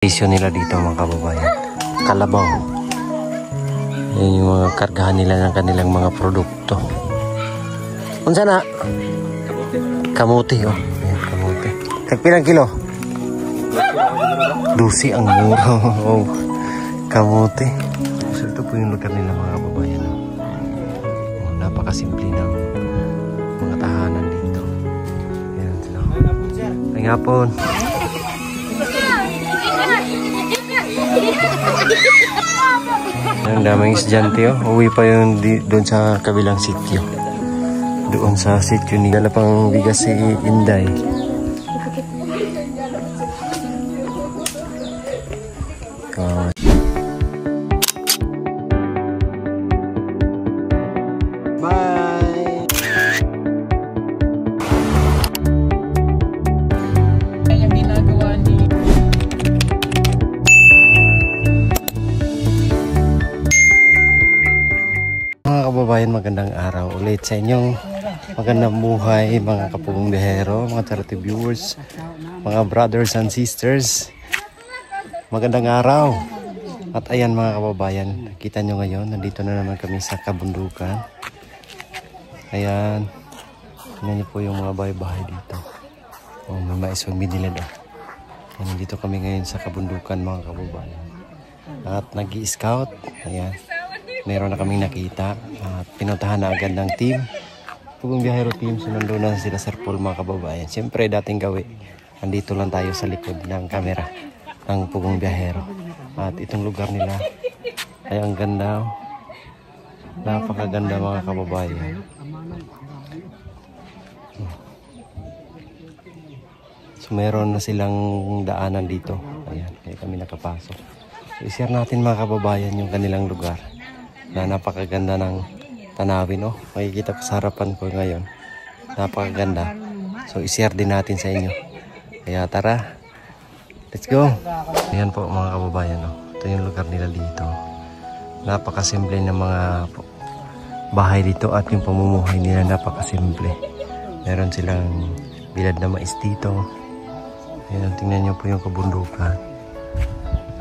Station nila dito mga kababayan. Kalabaw. Yan yung mga kargahan nila ng kanilang mga produkto. Unsa na? Kamuti. Oh. Ayan, kamuti. Kagpilang kilo? 12 ang mura. Oh. Kamuti. So ito po yung lugar nila mga kababayan. Oh, napakasimple ng mga tahanan dito. Ayan sila. Ay hapon. Ang daming estudyante, oh. Uwi pa yung doon sa kabilang sityo. Doon sa sityo ni dala pang bigas si Inday. Bye! Yung ginagawa ni mga kababayan, magandang araw ulit sa inyong magandang buhay mga kapugong biyahero, mga charity viewers, mga brothers and sisters, magandang araw. At ayan mga kababayan, kita nyo ngayon, nandito na naman kami sa kabundukan. Ayan, tingnan nyo po yung mga bahay-bahay dito. Oh, may maiswang binilad. Ayan, nandito kami ngayon sa kabundukan mga kababayan. At nag-i-scout, ayan. Meron na kaming nakita at pinuntahan na agad ng team. Pugong Biyahero team, sunundo na sila Sir Paul mga kababayan. Siyempre dating gawi, andito lang tayo sa likod ng kamera ng Pugong Biyahero. At itong lugar nila ay ang ganda. Napakaganda mga kababayan. So meron na silang daanan dito. Ayan, kaya kami nakapasok. So i-share natin mga kababayan yung kanilang lugar. Na napakaganda ng tanawin, oh. Makikita ko sa harapan ko ngayon. Napakaganda. So i-share din natin sa inyo. Kaya tara, let's go. Ayan po mga kababayan, oh. Ito yung lugar nila dito. Napakasimple ng mga bahay dito at yung pamumuhay nila napakasimple. Meron silang bilad na mais dito. Ayan, tingnan nyo po yung kabundukan.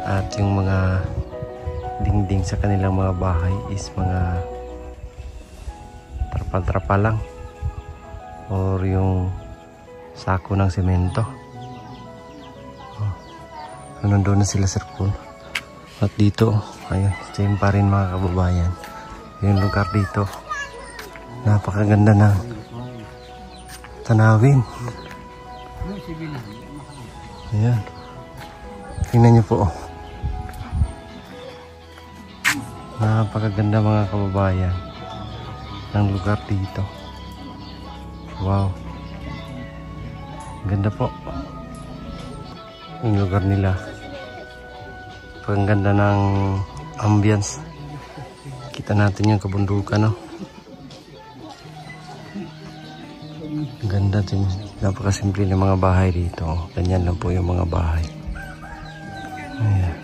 At yung mga dingding sa kanilang mga bahay is mga trapal-trapal lang or yung sako ng semento. So nandun na sila Sir Paul. At dito, ayun, same pa rin mga kababayan. Yung lugar dito, napakaganda ng tanawin. Ayan, tingnan nyo po, oh. Napakaganda mga kababayan ng lugar dito. Wow, ganda po yung lugar nila. Ang ganda ng ambience. Kita natin yung kabundukan, no? Ganda din. Napakasimple ng mga bahay dito. Ganyan lang po yung mga bahay. Ayan.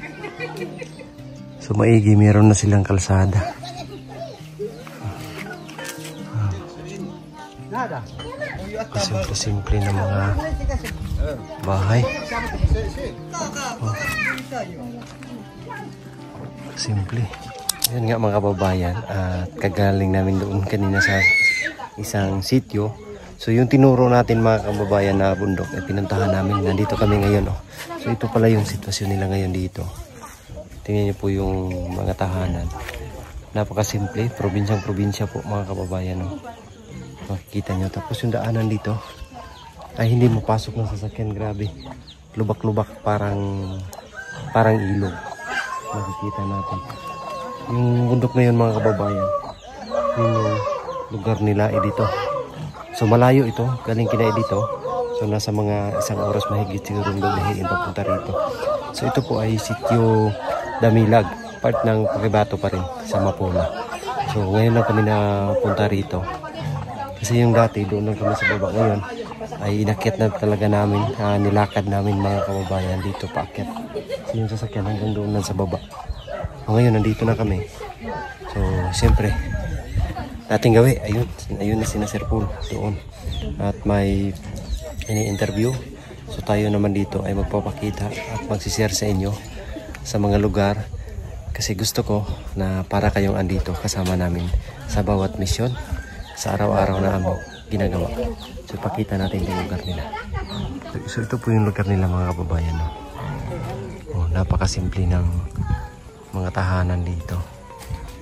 So maigi, meron na silang kalsada. Simple na mga bahay. Oh. Simple. Yan nga mga kababayan. At kagaling namin doon kanina sa isang sityo. So yung tinuro natin mga kababayan na bundok, pinuntahan namin. Nandito kami ngayon. Oh. So ito pala yung sitwasyon nila ngayon dito. Tingnan niyo po yung mga tahanan. Napakasimple. Probinsyang-probinsya po mga kababayan. Oh. Makikita nyo. Tapos yung daanan dito ay hindi mapasok ng sasakyan. Grabe. Lubak-lubak. Parang ilog. Makikita natin. Yung bundok na yun mga kababayan. Yung lugar nila ay dito. So malayo ito. Galing kina dito. So nasa mga isang oras mahigit siguro lumihin papunta rito. So ito po ay sityo Damilag, part ng Cotabato pa rin sa Mapula. So ngayon lang kami napunta rito. Kasi yung dati doon lang kami sa baba. Ngayon ay inakyat na talaga namin, nilakad namin mga kababayan dito paakyat. So yung sasakyan hanggang doon lang sa baba. So ngayon nandito na kami. So siyempre dating gawi, ayun na sina Sir Paul doon. At may ini-interview. So tayo naman dito ay magpapakita at magsishare sa inyo sa mga lugar. Kasi gusto ko na para kayong andito kasama namin sa bawat misyon, sa araw-araw na aming ginagawa. So pakita natin yung lugar nila. So ito po yung lugar nila mga kababayan. No? Oh, napakasimple ng mga tahanan dito.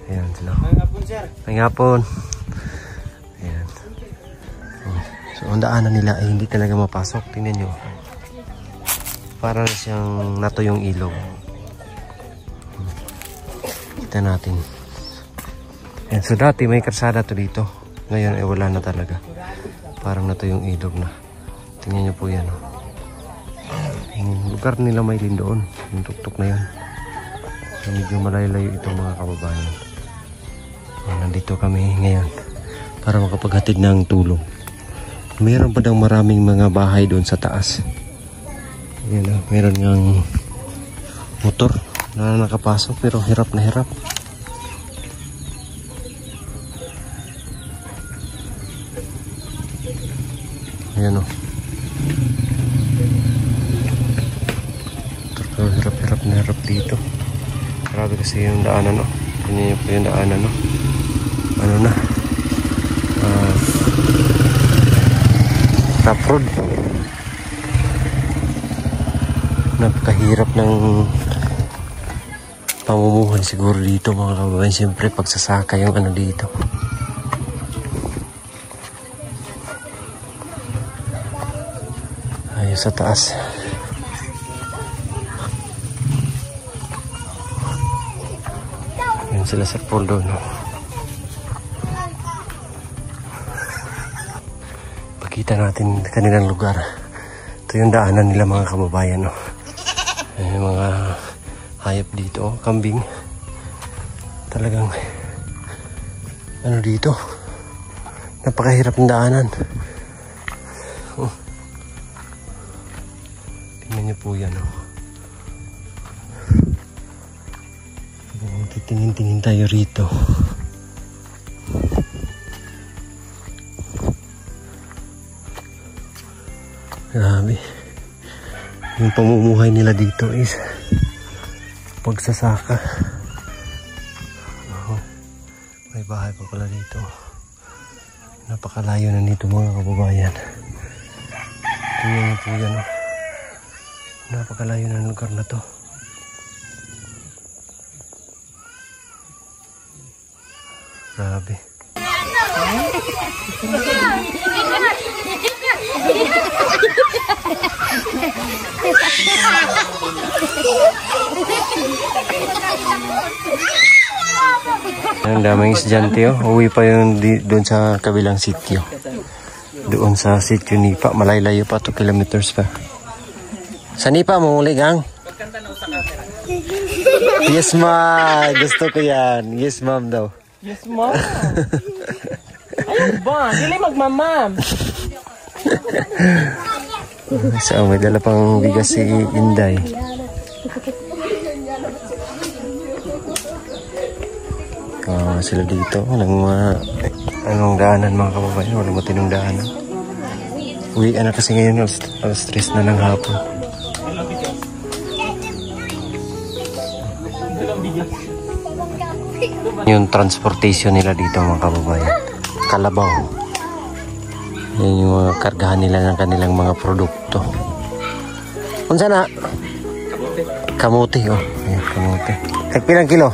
Ayan sila. May hapon. Ayan. Oh. So ang daanan nila ay hindi talaga mapasok. Tingnan nyo. Para siyang natuyong ilog. Kita natin. Ayan. So dati may karsada to dito. Ngayon ay wala na talaga. Parang natuyong ilog na. Tingnan nyo po yan. Oh. Yung lugar nila may din doon. Yung tuktok na yun. So medyo malayo-layo itong mga kababayan. Nandito kami ngayon para makapaghatid ng tulong. Meron pa daw maraming mga bahay doon sa taas. Ayan, meron ngang motor na nakapasok pero hirap na hirap. Ayan o. Hirap na hirap dito. Grabe kasi yung daanan o. Tingnan niyo po yung daanan o. Ano na? Rough road. Napakahirap ng pamumuhay siguro dito mga kababayan. Siyempre pagsasaka yung ano dito. Ayun sa taas. Ayun sila sa Poldo, no? Pakita natin kanilang lugar. Ito yung daanan nila mga kababayan, no? Ayun, mga hayop dito, kambing. Talagang ano dito? Napakahirap ng daanan. Oh. Tingnan niyo po yan, oh. Titingin-tingin tayo rito. Grabe. Yung pamumuhay nila dito is pagsasaka. Oh, may bahay pa pala dito. Napakalayo na nito mga kababayan. Tingnan niyo po yan. Napakalayo na lugar na to. Grabe. Ang daming estudyante, oh. Uwi pa yung doon sa kabilang sitio. Doon sa sitio Nipa. Malayo pa, 2 kilometers pa. Sa Nipa mo muli, gang? Yes, ma. Gusto ko yan. Yes, ma'am daw. Yes, ma'am. Ayun ba? Dili magmamam. So, may dala pang bigas si Inday. Sila dito. Walang anong daanan mga kababayan. Walang matinong daanan. Uwi na kasi ngayon. Alas 3 na ng hapon. Yung transportation nila dito mga kababayan. Kalabaw. Yan yung mga kargahan nila ng kanilang mga produkto. Unsa na? Kamuti. Oh. Ayan, kamuti. Pilang kilo?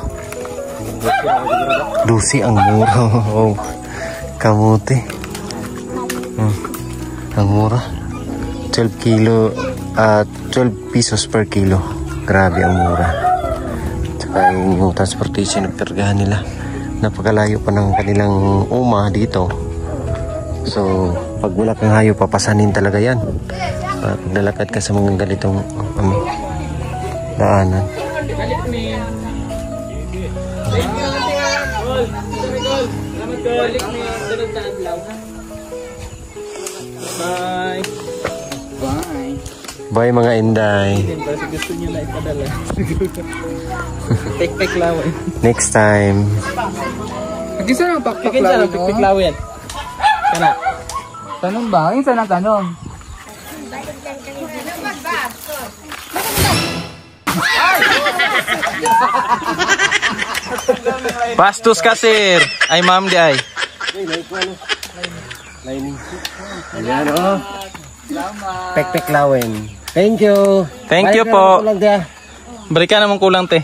12 ang mura. Oh. Kamuti. Ang mura. 12 kilo. 12 pesos per kilo. Grabe ang mura. Tsaka yung transportation ng kargahan nila. Napakalayo pa ng kanilang dito. So, pag wala kang hayo, papasanin talaga yan. Pag nalakad ka sa mga ganitong daanan. Bye. Bye. Bye mga Inday. Kasi gusto niyo na ipadala. Pek-pek lawin. Next time. Kisa nang pek-pek lawin. Kana. Tanong ba? Isa nang tanong. Bastos ka, sir. Ay, ma'am, di ay. Ayan, oh. Pek-pek lawin. Thank you. Thank you Balik po. na lang kulang, tiya. Balik ka naman kulang, te.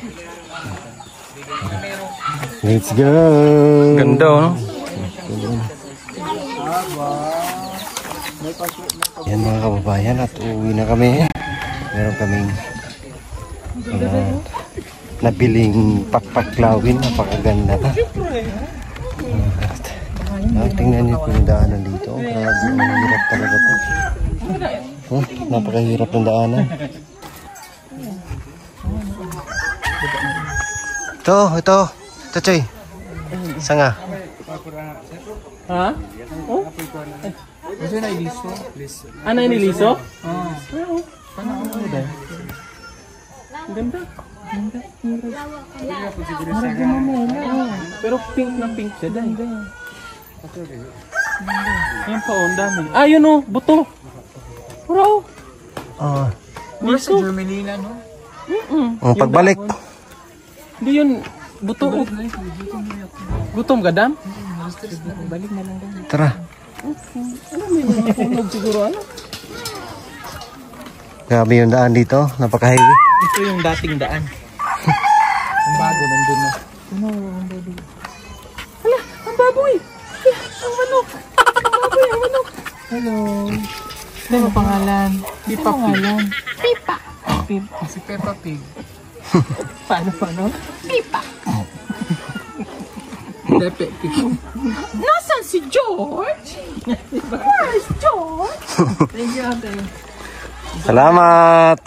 Let's go. Ganda, no? Yan mga kababayan, at uuwi na kami. Meron kaming nabiling pakpaklawin. Napakaganda na. Tingnan niyo po yung daanan dito. Grabe, mahirap talaga po. Napakahirap ng daanan. Ito, Choy. Sanga. Ha? Oh? Kasi na iliso. Ano yung iliso? Ganda. Pero pink na pink siya dahil. Yan pa, ang dami. Ah, yun o, buto. Bro. Wala sa Germany na, no? Ang pagbalik. Hindi yun, buto. Gutom ka, Dam? Tara. Ano may mga punog siguro, ano? Grabe yung daan dito. Napaka-highway. Ito yung dating daan. Ang bago, nandun na. Hala, ang baboy! Ang manok! Ang manok! Hello! Ano pangalan? Pipa Pig. Pipa! Si Peppa Pig. Paano? Pipa! Depe Pig. Nasaan si George? Where's George? Thank you, ate. Salamat!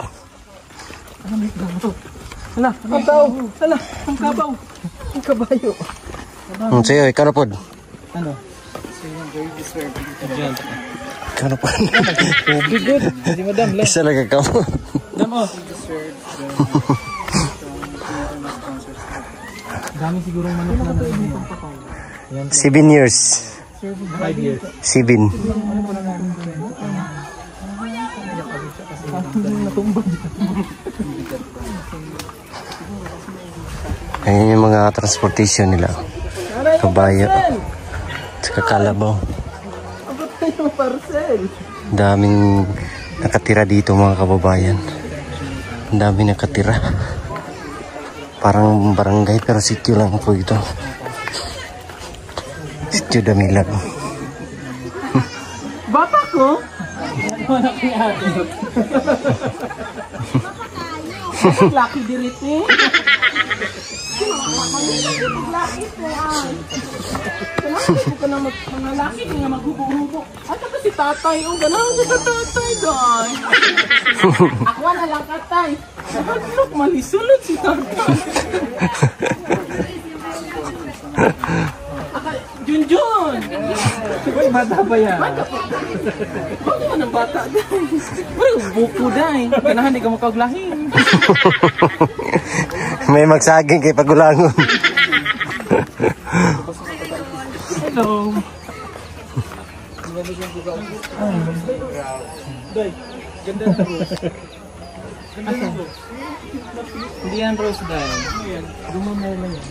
Hala, ang tao! Hala, ang kabaw! Ang kabayo! Sa'yo, ikaw na po. Ano? Ikaw na po. Tubig good. Hindi madam lang. Isa lang ikaw. Dam oh. Dami siguro manok na namin. 7 years. 5 years. 7. Ayan yung mga transportation nila. Kabayo. Saka kalabaw. Daming nakatira dito mga kababayan. Ang daming nakatira. Parang barangay pero sityo lang po ito. Sityo Damilag. Bata ko? Wala kaya ate. Laki dirit eh. Kailangan ko na mga laki nga maghubog-hubog. At ito si tatay. Oh, gano'n si tatay, guys. Ako na lang tatay. Look, malisulod si tatay. Junjun! Uy, bata ba yan? Bakit naman ang bata dahil? Uy, buko dahil. Kanahan di ka makaglahin. May magsaging kay Pagulangon. Hello. Day, ganda na rose. Ganda na rose. Hindi yan rose dahil. Gumamay lang yan.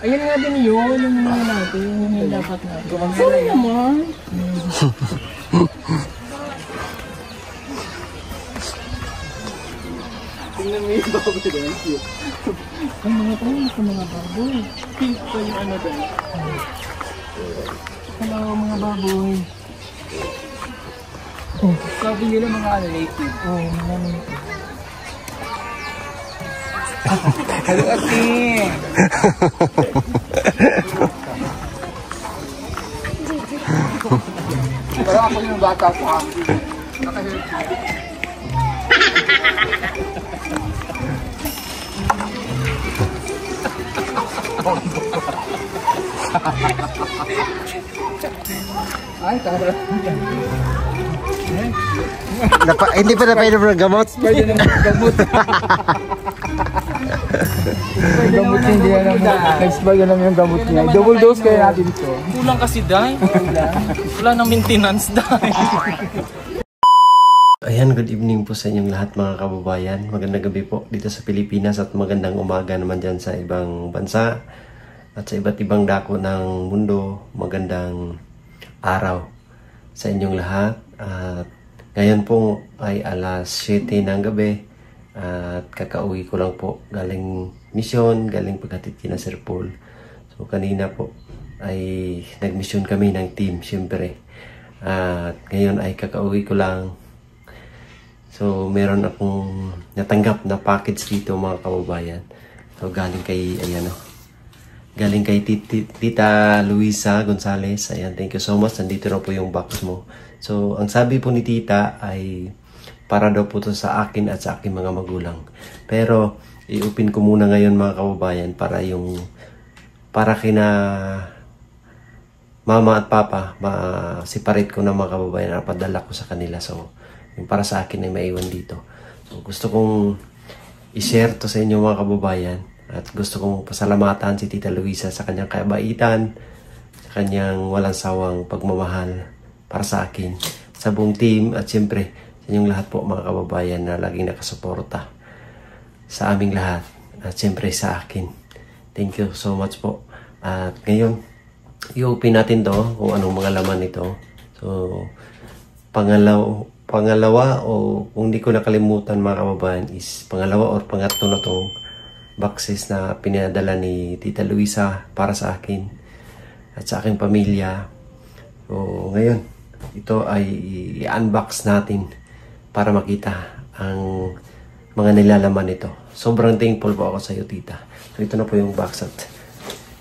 Ayun nga din yun, yung mga natin, yung dapat natin. Sorry naman. Tingnan mo yung baboy doon. Ay, mga tayo sa mga baboy. Pink pa yung ano doon. Hello, mga baboy. Sabi nila mga native. Oh, mga native. Hello, ate! Pero ako yung bata ko ha. Ay, tara. Hindi pa napainom ng gamot? Pwede naman gamot. Gamot niya, hindi alam mo. Next bag alam yung gamot niya. Double dose kaya natin ito. Kulang kasi dahil. Wala nang maintenance dahil. Ayan, good evening po sa inyong lahat mga kababayan. Magandang gabi po dito sa Pilipinas at magandang umaga naman dyan sa ibang bansa at sa iba't ibang dako ng mundo. Magandang araw sa inyong lahat. At ngayon po ay alas 7 ng gabi at kakauwi ko lang po galing mission, galing paghatid kina Sir Paul. So kanina po ay nag-mission kami ng team syempre. At ngayon ay kakauwi ko lang. So, meron akong natanggap na package dito mga kababayan. So, galing kay, ayan o. Galing kay Tita Luisa Gonzales. Ayan, thank you so much. Nandito na po yung box mo. So, ang sabi po ni Tita ay para daw po to sa akin at sa aking mga magulang. Pero, i-open ko muna ngayon mga kababayan para kina mama at papa, separate ko na mga kababayan na padala ko sa kanila. So, yung para sa akin ay maiwan dito. So, gusto kong i-share to sa inyo mga kababayan at gusto kong pasalamatan si Tita Luisa sa kanyang kabaitan, sa kanyang walang sawang pagmamahal para sa akin, sa buong team at siyempre sa inyong lahat po mga kababayan na laging nakasuporta sa aming lahat at siyempre sa akin. Thank you so much po. At ngayon, i-open natin to kung anong mga laman nito. So, pangalawa o kung di ko nakalimutan mga kababayan is pangalawa or pangatlo na tong boxes na pinadala ni Tita Luisa para sa akin at sa aking pamilya. So ngayon, ito ay i-unbox natin para makita ang mga nilalaman nito. Sobrang thankful po ako sa iyo, Tita. So ito na po yung box at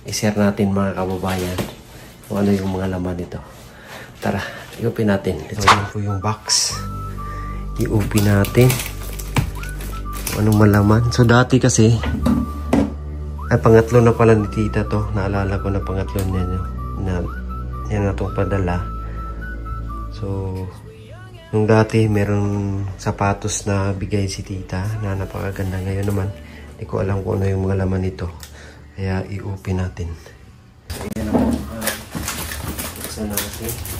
i-share natin mga kababayan kung ano yung mga laman nito. Tara, i-open natin. Ito po yung box. I-open natin. Anong malaman? So, dati kasi, ay pangatlo na pala ni Tita to. Naalala ko na pangatlo niya na itong padala. So, nung dati, meron sapatos na bigay si Tita na napakaganda. Ngayon naman, hindi ko alam kung ano yung mga laman nito. Kaya, i-open natin. Ayan na po. Buksan natin.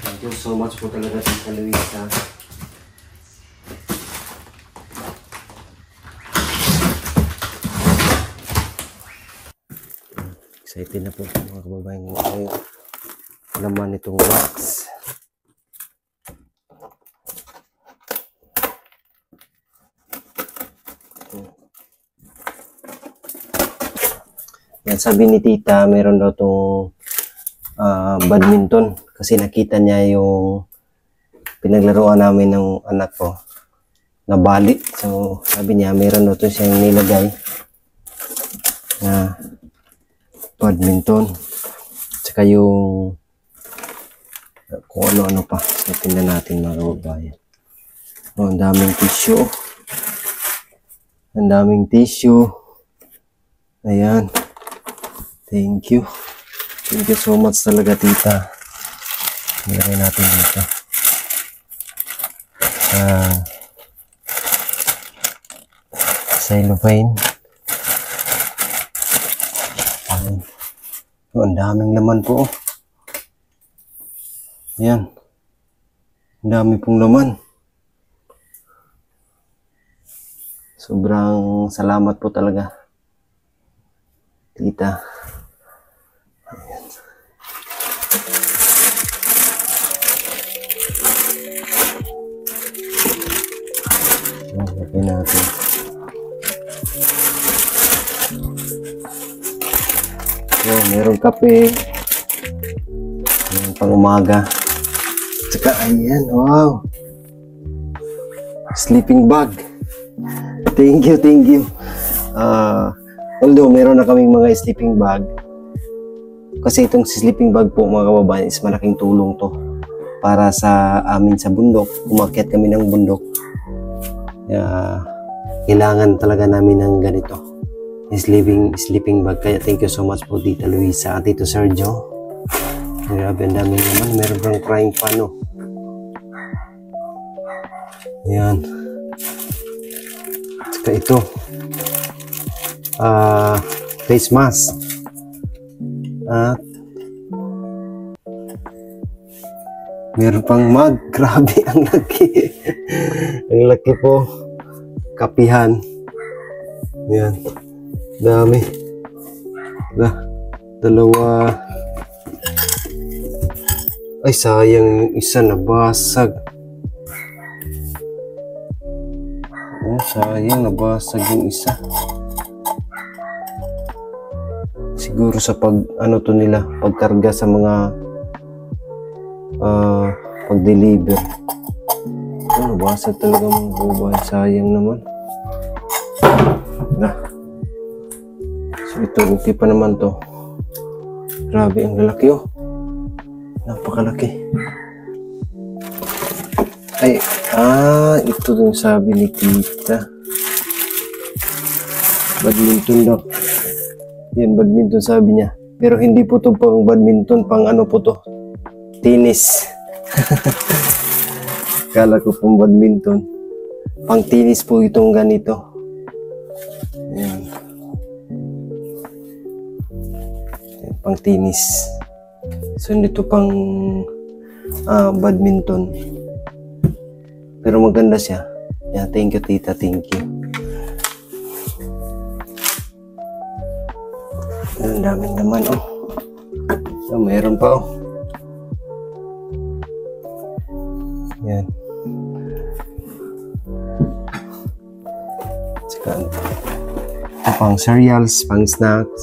Thank you so much po talaga Tita Luisa. Excited na po mga kababayan ko yung laman itong box. Yan, sabi ni Tita, meron daw itong badminton kasi nakita niya yung pinaglaruan namin ng anak ko na bali. So sabi niya meron daw siyang nilagay na badminton tsaka yung kung ano-ano pa. So tingnan natin mga kababayan. Oh, ang daming tissue. Ang daming tissue. Ayan. Thank you. Thank you so much talaga, Tita. Meron natin dito. Cellophane. Ang daming laman po. Ayan. Ang dami pong laman. Sobrang salamat po talaga, Tita. Lagyan natin. Merong kape. Merong pang umaga. Tsaka ayan, wow. Sleeping bag. Thank you, thank you. Although meron na kaming mga sleeping bag. Kasi itong sleeping bag po mga kababayan is malaking tulong to para sa amin sa bundok. Umakyat kami ng bundok. Kailangan talaga namin ng ganito, sleeping bag. Kaya thank you so much po Tita Luisa at Tito Sergio. Grabe, ang dami naman. Meron pang frying pan, oh. Ayan. Tsaka ito face mask at Meron pang mug. Grabe, ang laki. Ang laki po. Kapihan. Yan. Dami. Dalawa. Ay, sayang yung isa nabasag. Oh, sayang nabasag yung isa. Siguro sa ano to nila, pagkarga sa mga pag-deliver. Oh, nabasag talaga mga kababayan. Sayang naman. So ito, okay pa naman to. Grabe, ang lalaki oh. Napakalaki. Ay, ito yung sabi ni Tita. Badminton daw. Yan, badminton sabi niya. Pero hindi po to pang badminton, pang ano po to. Tennis. Kala ko pang badminton. Pang tennis po itong ganito. Ayan. Ayan, pang tennis. So dito pang badminton. Pero maganda siya. Yeah, thank you Tita, thank you. Ang daming naman oh. So, mayroon pa oh. Yan. Saka ito pang cereals, pang snacks.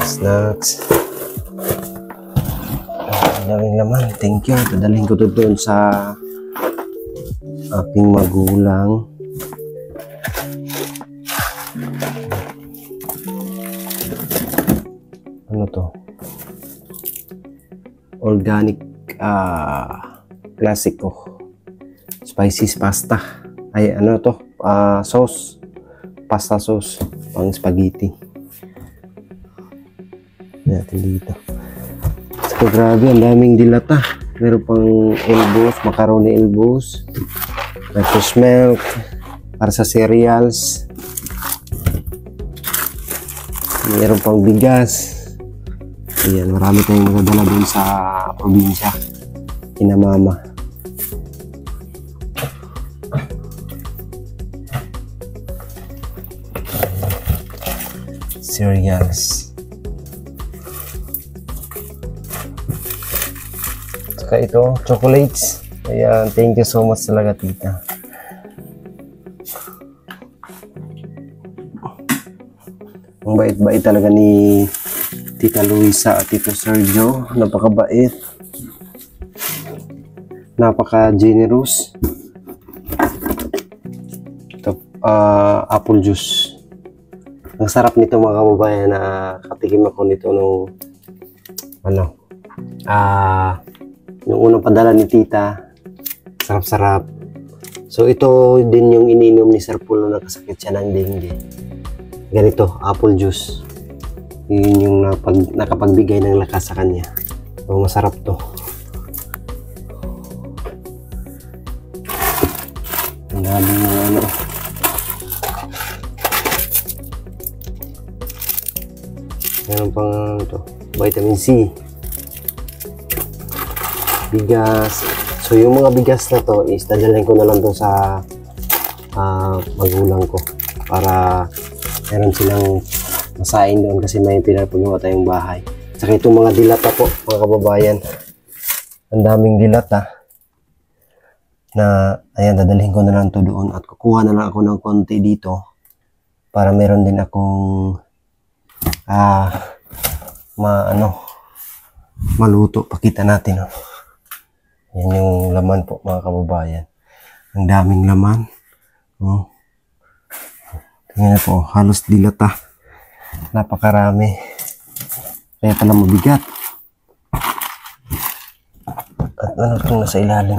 Snacks. Ang daming laman. Thank you. Dadalhin ko to doon sa aking magulang. Ano to? Organic classico spicy pasta. Ay ano to? Sauce. Pasta sauce pang spaghetti. Natin dito. So, grabe, ang daming dilata. Meron pang elbows, macaroni elbows, fresh milk, para sa cereals. Meron pang bigas. Ayan, marami tayong magdala dun sa probinsya. Kina mama. Cereals. Saka ito, chocolates. Ayan, thank you so much talaga Tita. Ang bait-bait talaga ni Tita Luisa at Tito Sergio. Napakabait. Napaka-generous. Ito, apple juice. Ang sarap nito mga kababayan na katikim ako nito nung yung unang padala ni Tita. Sarap-sarap. So ito din yung ininom ni Sir Paul na nakasakit siya ng dengue. Ganito, apple juice. Yun yung nakapagbigay ng lakas sa kanya. So masarap to. Ang dami ng ano. Meron pang ito, vitamin C. Bigas. So yung mga bigas na to is dadalhin ko na lang to sa magulang ko para meron silang masain doon kasi may pinapunuha tayong bahay. Saka itong mga dilata po mga kababayan. Ang daming dilata na ayan, dadalhin ko na lang to doon at kukuha na lang ako ng konti dito para meron din akong maluto. Pakita natin oh. Yan yung laman po mga kababayan. Ang daming laman. Oh. Tingnan po, halos dilata. Napakarami. Kaya pala mabigat. At ano itong nasa ilalim?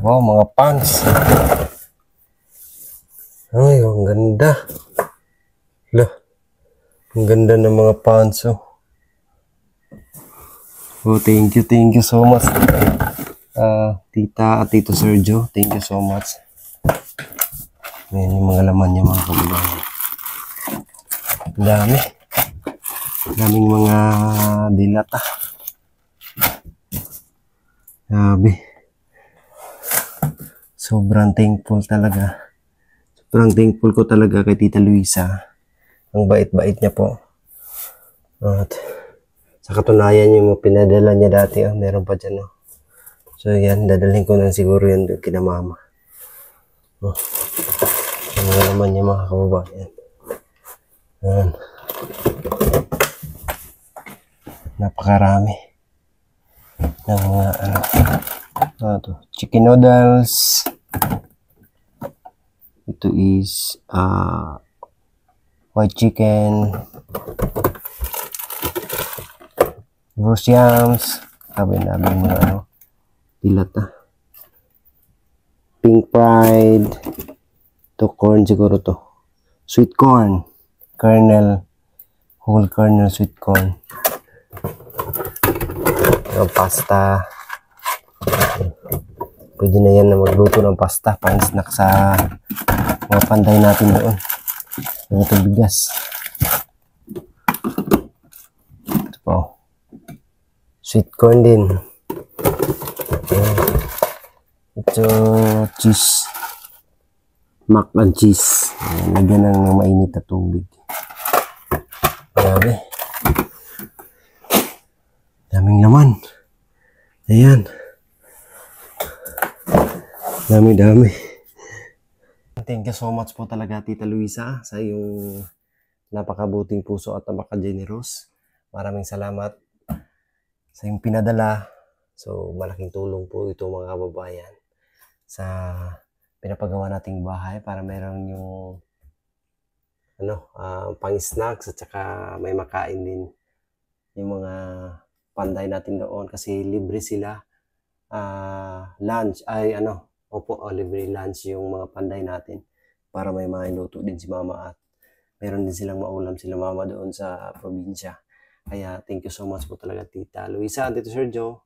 Wow, mga pants. Ay, ang ganda. Lah, ang ganda ng mga pants oh. Oh, thank you so much. Tita at Tito Sergio, thank you so much. Ayan yung mga laman niya mga kababayan. Ang dami. Daming mga dilata. Grabe. Sobrang thankful talaga. Sobrang thankful ko talaga kay Tita Luisa. Ang bait-bait niya po. At sa katunayan yung pinadala niya dati, meron pa dyan. So yan, dadalhin ko na siguro yun doon kina mama. Ano naman yung mga kababayan. Yan. Napakarami ng mga chicken noodles. Ito is white chicken, roast yams, sabi namin mga dilata, pink fried, to corn siguro to, sweet corn, kernel, whole kernel sweet corn, pasta. Pwede na yan na magluto ng pasta pang snack sa mga panday natin doon. Ito bigas. Ito po. Sweet corn din. Ito cheese. Mac and cheese. Lagyan ng mainit na tubig. Grabe. Daming laman. Ayan. Dami-dami. Thank you so much po talaga Tita Luisa sa iyong napakabuting puso at napaka-generous. Maraming salamat sa iyong pinadala. So malaking tulong po ito mga kababayan sa pinapagawa nating bahay para meron yung pang-snacks at saka may makain din yung mga panday natin doon kasi libre sila. Lunch ay libre lunch yung mga panday natin para may mailuto din si mama at meron din silang maulam sila mama doon sa probinsya. Kaya thank you so much po talaga Tita Luisa, Tito Sergio.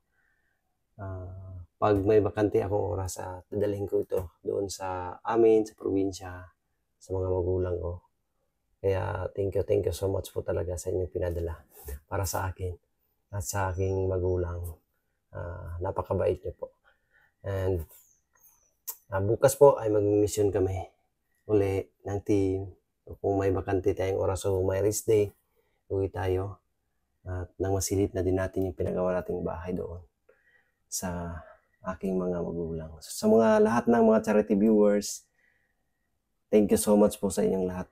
Pag may bakante akong oras dadalhin ko ito doon sa amin, sa probinsya, sa mga magulang ko. Kaya thank you so much po talaga sa inyong pinadala para sa akin at sa aking magulang. Napakabait niyo po. And bukas po ay mag-mission kami uli ng team. Kung may bakante tayong oras o may rest day, uwi tayo. At nang masilip na din natin yung pinagawa nating bahay doon sa aking mga magulang. Sa mga lahat ng mga charity viewers, thank you so much po sa inyong lahat.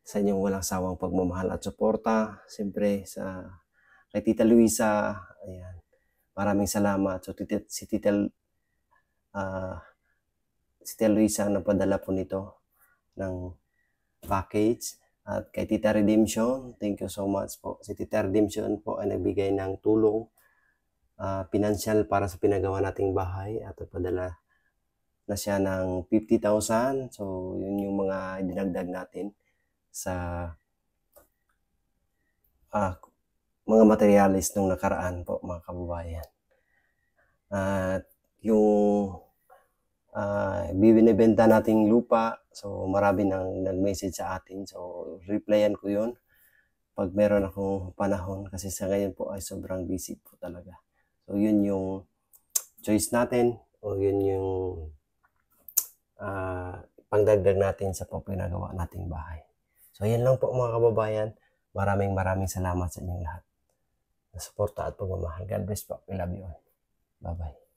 Sa inyong walang sawang pagmamahal at suporta. Siyempre kay Tita Luisa, ayan. Maraming salamat. So si Tita Luisa ang nagpadala po nito ng package. At kay Tita Redemption, thank you so much po. Si Tita Redemption po ay nagbigay ng tulong pinansyal para sa pinagawa nating bahay at nagpadala na siya ng 50,000. So yun yung mga dinagdag natin sa mga materialis nung nakaraan po mga kababayan. At yung binibenta nating lupa, so marami nang nag-message sa atin, so replyan ko yun pag meron akong panahon kasi sa ngayon po ay sobrang busy po talaga. So yun yung choice natin o yun yung pangdagdag natin sa pinagawa nating bahay. So yan lang po mga kababayan. Maraming salamat sa inyong lahat na suporta at pagmamahal. God bless po. We love you all. Bye-bye.